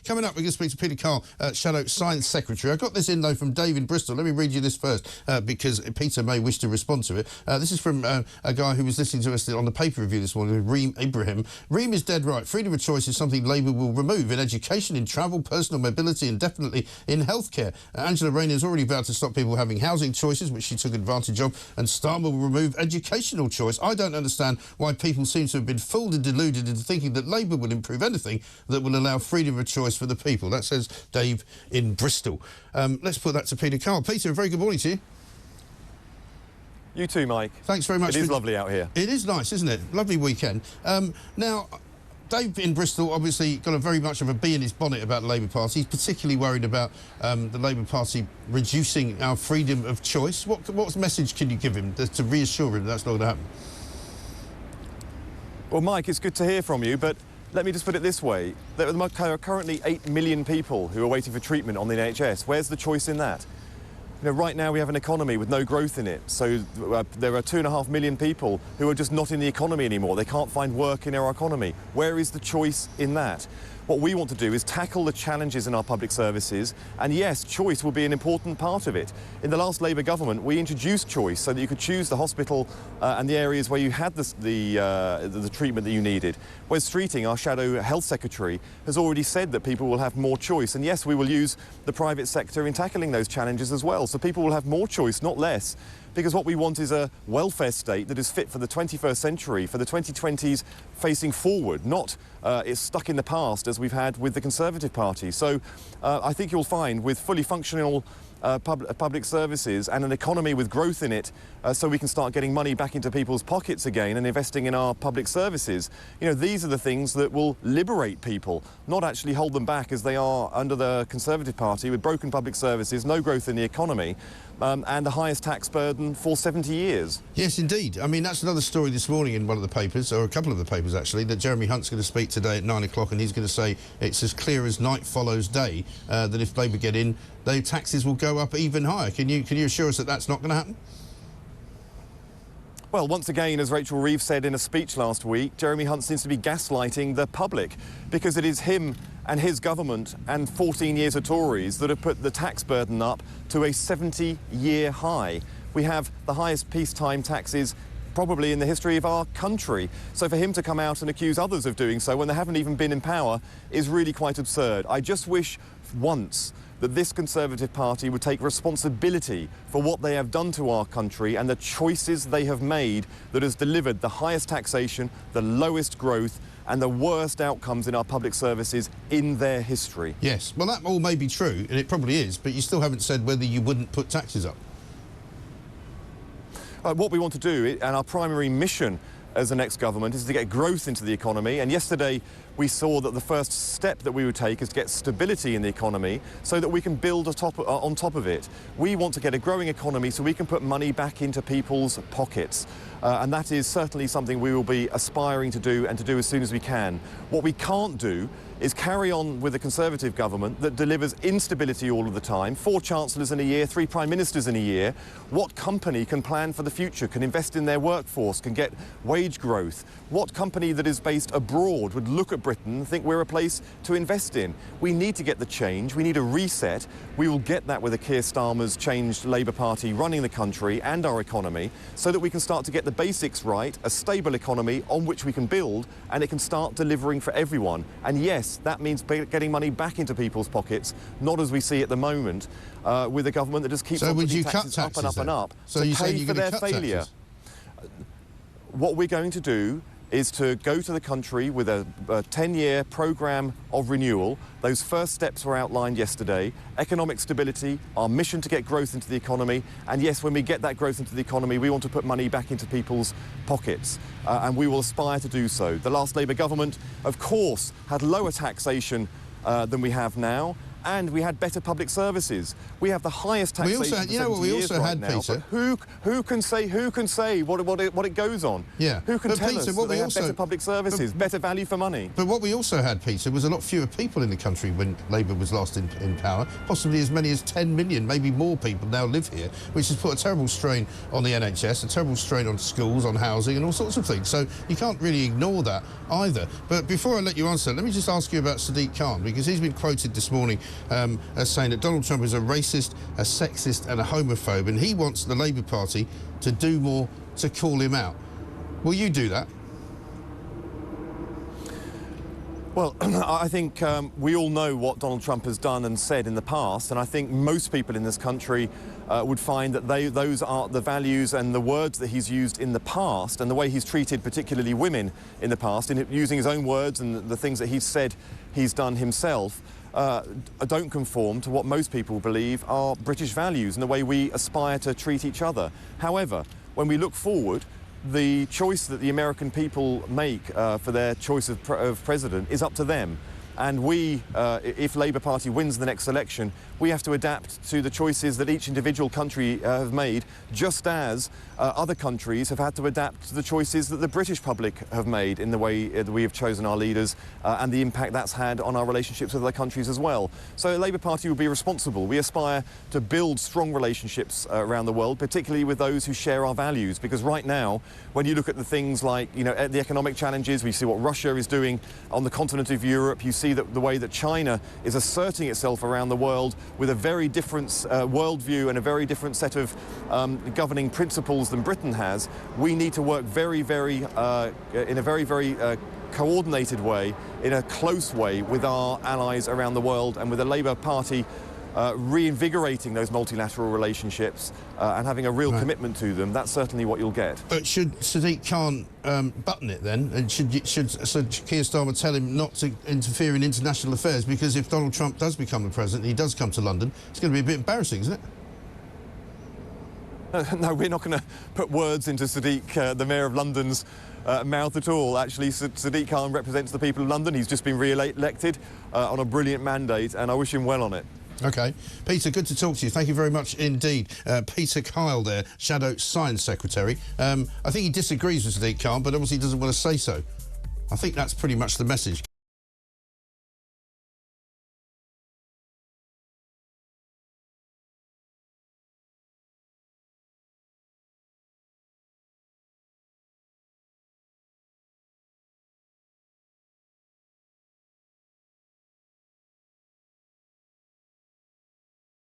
Coming up, we're going to speak to Peter Carl, Shadow Science Secretary. I got this in, though, from Dave in Bristol. Let me read you this first, because Peter may wish to respond to it. This is from a guy who was listening to us on the paper review this morning, Reem Ibrahim. Reem is dead right. Freedom of choice is something Labour will remove in education, in travel, personal mobility, and definitely in healthcare. Angela Rayner has already vowed to stop people having housing choices, which she took advantage of, and Starmer will remove educational choice. I don't understand why people seem to have been fooled and deluded into thinking that Labour will improve anything that will allow freedom of choice for the people. That says Dave in Bristol. Let's put that to Peter Carl. Peter, a very good morning to you. You too, Mike. Thanks very much. It is lovely out here. It is nice, isn't it? Lovely weekend. Now, Dave in Bristol obviously got a very much of a bee in his bonnet about the Labour Party. He's particularly worried about the Labour Party reducing our freedom of choice. What message can you give him to reassure him that's not going to happen? Well, Mike, it's good to hear from you, but let me just put it this way. There are currently 8 million people who are waiting for treatment on the NHS. Where's the choice in that? You know, right now we have an economy with no growth in it, so there are 2.5 million people who are just not in the economy anymore. They can't find work in our economy. Where is the choice in that? What we want to do is tackle the challenges in our public services, and yes, choice will be an important part of it. In the last Labour government, we introduced choice so that you could choose the hospital and the areas where you had the treatment that you needed. Wes Streeting, our Shadow Health Secretary, has already said that people will have more choice, and yes, we will use the private sector in tackling those challenges as well, so people will have more choice, not less. Because what we want is a welfare state that is fit for the 21st century, for the 2020s facing forward, not it's stuck in the past as we've had with the Conservative Party. So I think you'll find with fully functional public services and an economy with growth in it, so we can start getting money back into people's pockets again and investing in our public services. You know, these are the things that will liberate people, not actually hold them back as they are under the Conservative Party with broken public services, no growth in the economy, and the highest tax burden for 70 years. Yes, indeed. I mean, that's another story this morning in one of the papers, or a couple of the papers actually, that Jeremy Hunt's going to speak today at 9 o'clock, and he's going to say it's as clear as night follows day that if Labour get in, their taxes will go up even higher. Can you assure us that that's not going to happen? Well, once again, as Rachel Reeves said in a speech last week, Jeremy Hunt seems to be gaslighting the public, because it is him and his government and 14 years of Tories that have put the tax burden up to a 70-year high. We have the highest peacetime taxes probably in the history of our country. So for him to come out and accuse others of doing so when they haven't even been in power is really quite absurd. I just wish once that this Conservative Party would take responsibility for what they have done to our country and the choices they have made that has delivered the highest taxation, the lowest growth and the worst outcomes in our public services in their history. Yes, well, that all may be true, and it probably is, but you still haven't said whether you wouldn't put taxes up. What we want to do, and our primary mission as the next government, is to get growth into the economy. And yesterday we saw that the first step that we would take is to get stability in the economy so that we can build on top of it. We want to get a growing economy so we can put money back into people's pockets. And that is certainly something we will be aspiring to do, and to do as soon as we can. What we can't do is carry on with a Conservative government that delivers instability all of the time, 4 chancellors in a year, 3 prime ministers in a year. What company can plan for the future, can invest in their workforce, can get wage growth? What company that is based abroad would look at Britain and think we're a place to invest in? We need to get the change, we need a reset. We will get that with a Keir Starmer's changed Labour Party running the country and our economy, so that we can start to get the basics right, a stable economy on which we can build, and it can start delivering for everyone. And yes, that means getting money back into people's pockets, not as we see at the moment, with a government that just keeps on putting taxes up and up and up So to you're saying pay you're for going to their cut failure. taxes? What we're going to do is to go to the country with a 10-year programme of renewal. Those first steps were outlined yesterday. Economic stability, our mission to get growth into the economy. And yes, when we get that growth into the economy, we want to put money back into people's pockets. And we will aspire to do so. The last Labour government, of course, had lower taxation than we have now. and we had better public services. We have the highest taxation. We also had, you know what we also had, now, Peter? Who can say what it goes on? Yeah. Who can tell us that they have better public services, better value for money? But what we also had, Peter, was a lot fewer people in the country when Labour was last in power. Possibly as many as 10 million, maybe more people now live here, which has put a terrible strain on the NHS, a terrible strain on schools, on housing and all sorts of things. So you can't really ignore that either. But before I let you answer, let me just ask you about Sadiq Khan, because he's been quoted this morning as saying that Donald Trump is a racist, a sexist and a homophobe, and he wants the Labour Party to do more to call him out. Will you do that? Well, I think we all know what Donald Trump has done and said in the past, and I think most people in this country would find that those are the values and the words that he's used in the past, and the way he's treated particularly women in the past, in using his own words and the things that he's said he's done himself, don't conform to what most people believe are British values and the way we aspire to treat each other. However, when we look forward, the choice that the American people make for their choice of president is up to them. And we, if Labour Party wins the next election, we have to adapt to the choices that each individual country have made, just as other countries have had to adapt to the choices that the British public have made in the way that we have chosen our leaders and the impact that's had on our relationships with other countries as well. So the Labour Party will be responsible. We aspire to build strong relationships around the world, particularly with those who share our values, because right now, when you look at the things like, you know, the economic challenges, we see what Russia is doing on the continent of Europe, you see that the way that China is asserting itself around the world with a very different worldview and a very different set of governing principles than Britain has. We need to work in a very coordinated way, in a close way with our allies around the world, and with the Labour Party reinvigorating those multilateral relationships and having a real commitment to them. That's certainly what you'll get. But should Sadiq Khan button it then? And should Keir Starmer tell him not to interfere in international affairs? Because if Donald Trump does become the president, he does come to London, it's going to be a bit embarrassing, isn't it? No, we're not going to put words into Sadiq, the Mayor of London's mouth at all. Actually, Sadiq Khan represents the people of London. He's just been re-elected on a brilliant mandate, and I wish him well on it. OK. Peter, good to talk to you. Thank you very much indeed. Peter Kyle there, Shadow Science Secretary. I think he disagrees with Sadiq Khan, but obviously doesn't want to say so. I think that's pretty much the message.